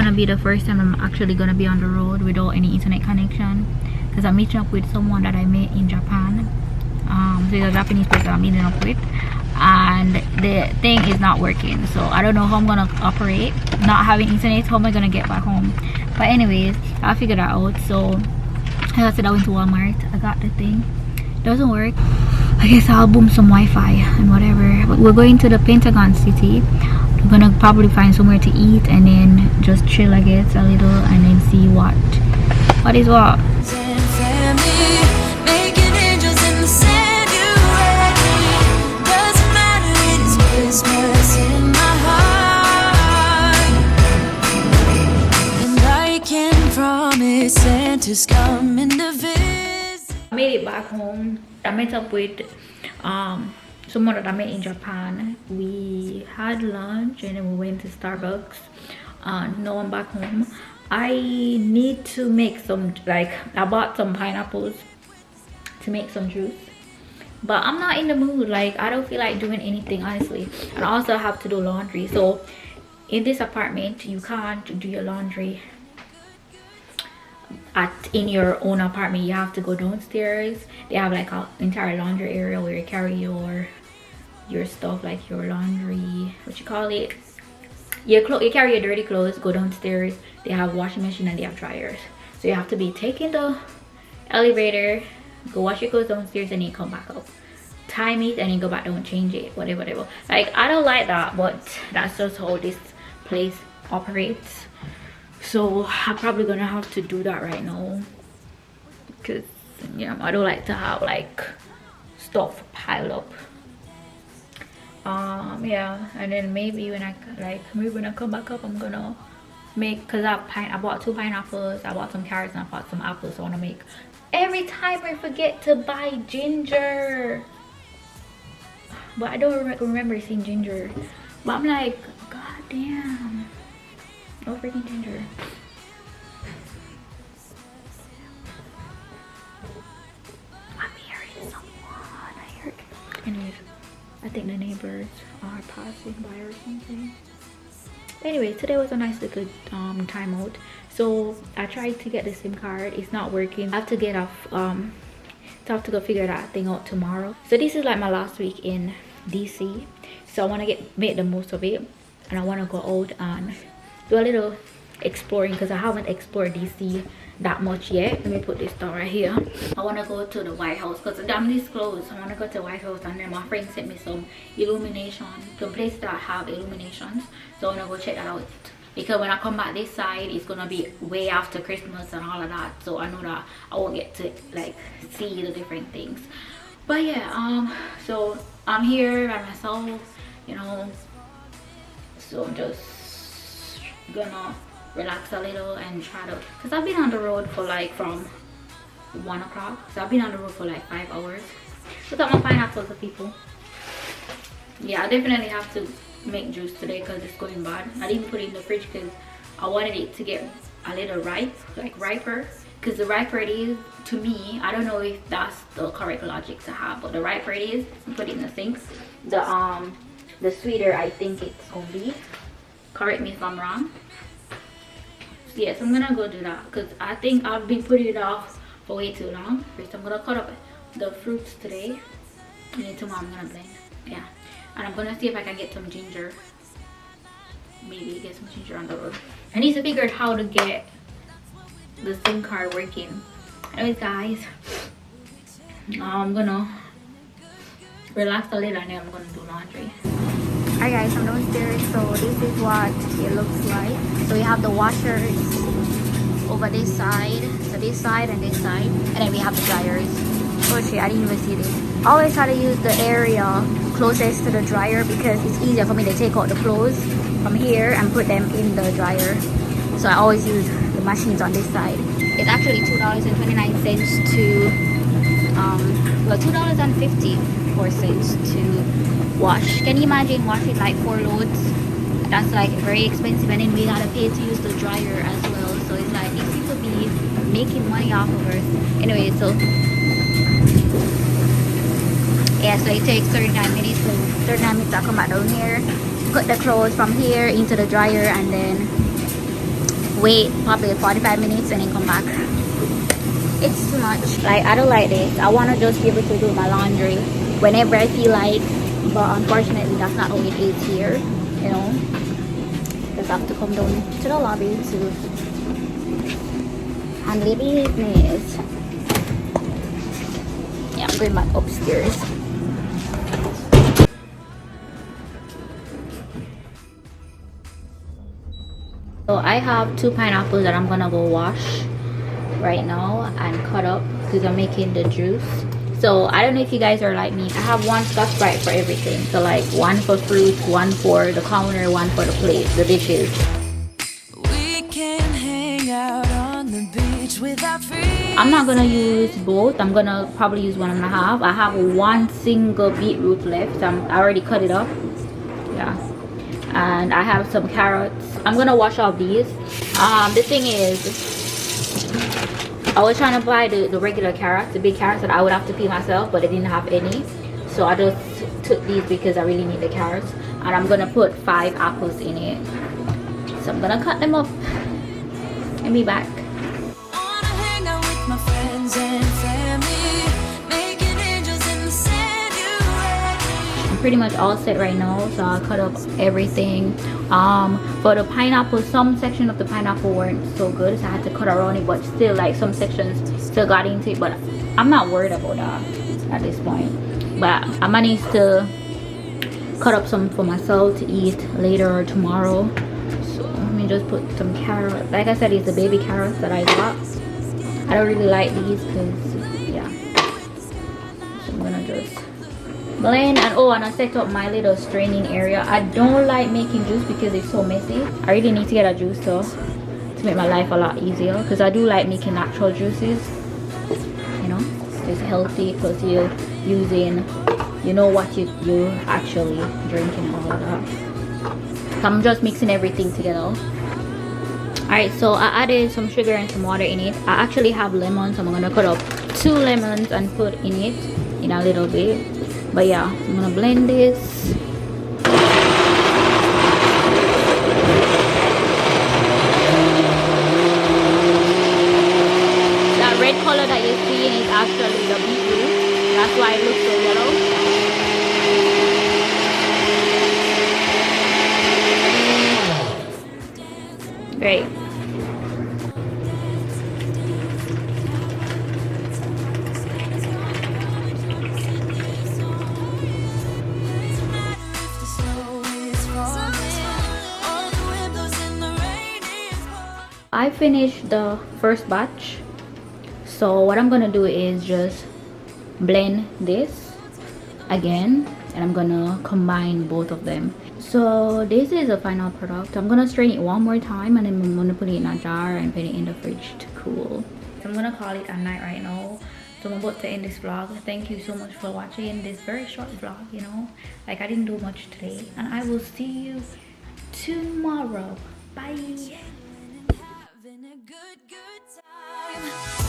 gonna be the first time I'm actually gonna be on the road without any internet connection, because I'm meeting up with someone that I met in Japan. So it's a Japanese person I'm meeting up with, and the thing is not working, so I don't know how I'm gonna operate not having internet. How am I gonna get back home? But anyways, I'll figure that out. So I said I went to Walmart, I got the thing, doesn't work. I guess I'll boom some Wi-Fi and whatever. But we're going to the Pentagon City. We're gonna probably find somewhere to eat and then just chill, I guess, a little, and then see what is what. Santa's coming to visit. I made it back home. I met up with someone that I met in Japan. We had lunch and then we went to Starbucks. Now I'm back home. I need to make some, like, I bought some pineapples to make some juice, but I'm not in the mood. Like, I don't feel like doing anything, honestly. And I also have to do laundry. So in this apartment you can't do your laundry in your own apartment. You have to go downstairs. They have like an entire laundry area where you carry your stuff, like your laundry, what you call it, you carry your dirty clothes, go downstairs. They have washing machine and they have dryers, so you have to be taking the elevator, go wash your clothes downstairs, and then come back up, time it, and then go back down, change it, whatever. Like, I don't like that, but that's just how this place operates. So I'm probably gonna have to do that right now, because I don't like to have like stuff piled up. Yeah, and then maybe when I come back up, I'm gonna make, because I bought 2 pineapples, I bought some carrots, and I bought some apples. So I want to make. Every time I forget to buy ginger, but I don't remember seeing ginger. But I'm like, god damn, no freaking ginger. I'm hearing someone. I heard. Anyways, I think the neighbors are passing by or something. Anyway, today was a nice little time out. So I tried to get the SIM card. It's not working. I have to get off. Have to go figure that thing out tomorrow. So this is like my last week in DC. So I want to make the most of it, and I want to go out and do a little exploring, because I haven't explored DC that much yet. Let me put this down right here. I want to go to the White House because the damn is closed. I want to go to the White House, and then my friend sent me some illumination, the place that have illuminations. So I want to go check that out, because when I come back this side, it's gonna be way after Christmas and all of that. So I know that I won't get to like see the different things. But yeah, so I'm here by myself, so I'm just gonna relax a little and try to, because I've been on the road for like from 1 o'clock, so I've been on the road for like 5 hours. Look at my pineapples, people. Yeah, I definitely have to make juice today because it's going bad. I didn't put it in the fridge because I wanted it to get a little ripe, like riper, because the riper it is, to me, I don't know if that's the correct logic to have, but the riper it is, put it in the sink, the sweeter I think it's gonna be. Correct me if I'm wrong. So yes, I'm gonna go do that because I think I've been putting it off for way too long. First, I'm gonna cut up the fruits today, and then tomorrow I'm gonna blend. Yeah, and I'm gonna see if I can get some ginger. Maybe get some ginger on the road. I need to figure out how to get the SIM card working. Anyways, guys, I'm gonna relax a little and then I'm gonna do laundry. Alright guys, I'm downstairs, so this is what it looks like. So we have the washers over this side, so this side and this side, and then we have the dryers. Oh shit, I didn't even see this. I always try to use the area closest to the dryer because it's easier for me to take out the clothes from here and put them in the dryer. So I always use the machines on this side. It's actually $2.29 to well, $2.54 to wash. Can you imagine washing like 4 loads? That's like very expensive, and then we gotta pay to use the dryer as well. So it's like these people be making money off of us. Anyway, so yeah, so it takes 39 minutes. So 39 minutes I come back down here, put the clothes from here into the dryer, and then wait probably 45 minutes and then come back. It's too much. Like, I don't like this. I want to just be able to do my laundry whenever I feel like, but unfortunately that's not how it is here, you know, because I have to come down to the lobby to handle business. Yeah, I'm going back upstairs. So I have 2 pineapples that I'm gonna go wash right now and cut up because I'm making the juice. So I don't know if you guys are like me. I have 1 Scotch Brite for everything. So like 1 for fruit, 1 for the counter, 1 for the plate, the dishes. We can hang out on the beach without I'm not gonna use both. I'm gonna probably use 1.5. I have 1 single beetroot left. I already cut it up. Yeah. And I have some carrots. I'm gonna wash all these. The thing is, I was trying to buy the regular carrots, the big carrots that I would have to peel myself, but I didn't have any. So I just took these because I really need the carrots. And I'm gonna put 5 apples in it. So I'm gonna cut them up and be back. my friends and family, making angels in the sand. I'm pretty much all set right now, so I'll cut up everything. For the pineapple, some section of the pineapple weren't so good, so I had to cut around it, but still, like, some sections still got into it, but I'm not worried about that at this point. But I managed to cut up some for myself to eat later or tomorrow. So let me just put some carrots. Like I said, it's the baby carrots that I got. I don't really like these because, yeah. So I'm gonna just blend. And oh, and I set up my little straining area. I don't like making juice because it's so messy. I really need to get a juice though to make my life a lot easier, because I do like making natural juices. You know, it's healthy, plus you're using, you know, what you're actually drinking and all of that. So I'm just mixing everything together. Alright, so I added some sugar and some water in it. I actually have lemons, so I'm gonna cut up 2 lemons and put in it in a little bit. But yeah, I'm gonna blend this. That red color that you're seeing is actually the beetroot. That's why it looks so yellow. Great. I finished the first batch, so what I'm gonna do is just blend this again, and I'm gonna combine both of them. So this is the final product. I'm gonna strain it one more time, and then I'm gonna put it in a jar and put it in the fridge to cool. So I'm gonna call it a night right now. So I'm about to end this vlog. Thank you so much for watching this very short vlog, you know, like I didn't do much today, and I will see you tomorrow. Bye. Having a good time.